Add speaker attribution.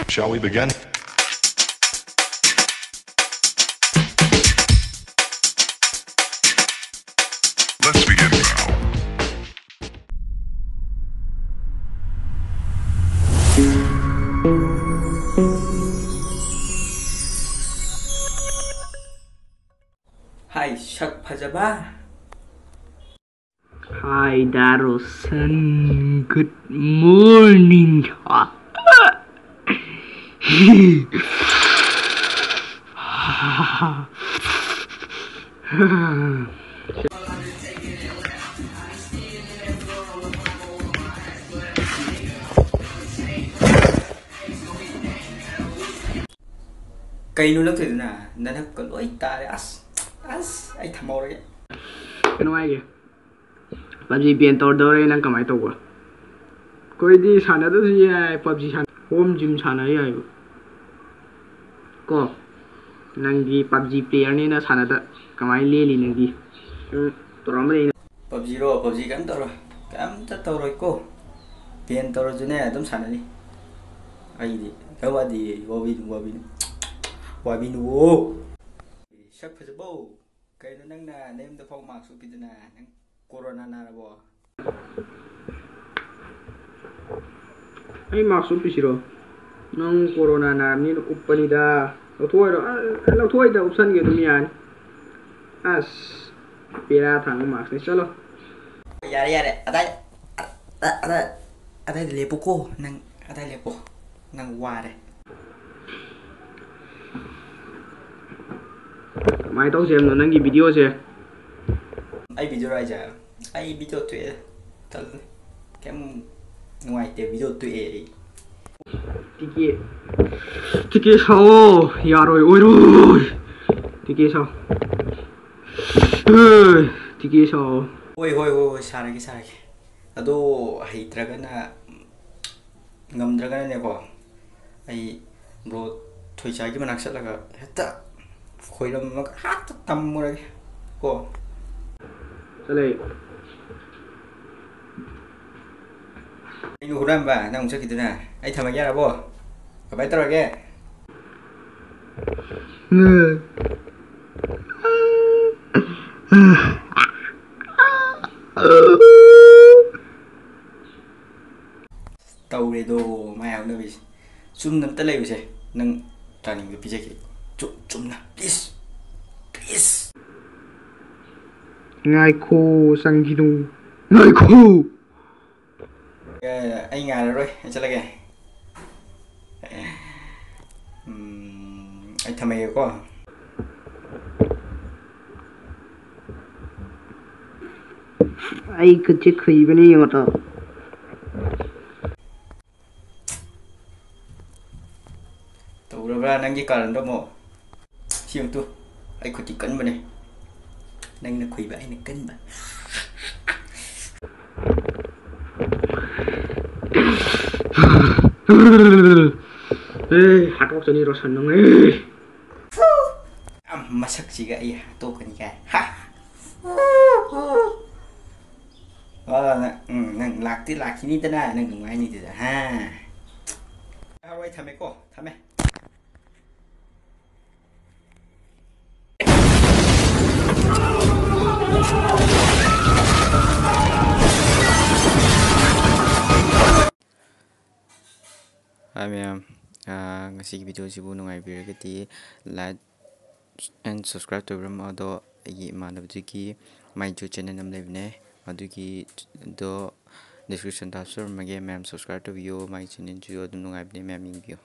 Speaker 1: Shall we begin? Let's begin now.
Speaker 2: Hi, Shak Pajaba.
Speaker 3: Hi, Daro-san. Good morning.
Speaker 2: Cây nó thì nè, nên nó có lỗi ta đấy, ai thầm màu đấy.
Speaker 3: Cái nó ai kìa? PUBG biến tàu đó đấy năng cầm ai tàu à? Coi đi sàn đó gì à? PUBG sàn, home gym sàn ấy à? Có, năng đi PUBG player này na sàn đó cầm ai lê lì năng đi. Tụi nó mới
Speaker 2: PUBG cảm tao rồi cô. Biến tàu rồi chứ nè, tấm sàn này đi. Ai đi, cái gì đi, Wabin wo. Shak Pajaba. Cây nó năng nè, nem the phong mark supit nè, năng corona na bo.
Speaker 3: Ay maksud pisiro nang corona na ni upanida lo thoi da option ge dumian as pera thang mask ni chalo
Speaker 2: Yare, ada lepo ko, nang ada lepo, nang ware.
Speaker 3: mai tau xem no nang gi video se
Speaker 2: Ai video ra ja, ai video tuệ, thật cái ngoài tiền video tuệ.
Speaker 3: tiki sao ya rồi ôi rồi tiki sao tiki sao
Speaker 2: Ôi, sarage. Ado heitragana ngamdragana ne ko. Ai bro thoi chai gi manak satlaga heta khoiram mak hat tammurage ko.
Speaker 3: sale
Speaker 2: Anh huram ba nang sa kituna. Ai thamagya ra bo. Kabay tarage. Tàu để đồ mai áo nữa vì zoom nắm tay lấy vậy nâng trải nghiệm cái pizza kia zoom nè please
Speaker 3: ngai khô sang gidu ngai khô
Speaker 2: anh ngài rồi anh sẽ lại kìa anh thầm mày có
Speaker 3: ai cứ chết khí bên này mà tao
Speaker 2: tàu rồi ra nâng cái card đó mò siêu tu anh có chỉ cấn bên này nâng nó quỳ vậy này cấn mà
Speaker 3: hạt ốc cho đi rồi sẵn ấy
Speaker 2: masak juga iya tuh kan ya ha nang laki ini tena nang ngoài ini tidak ha awai thame ko thame Hi ma'am, ngasi video sibu nungai biragati like and subscribe to ram ado yi manabduki my channel nam lebne aduki do description ta sur mage ma'am subscribe to view my channel ju adu nungai bne ma'am view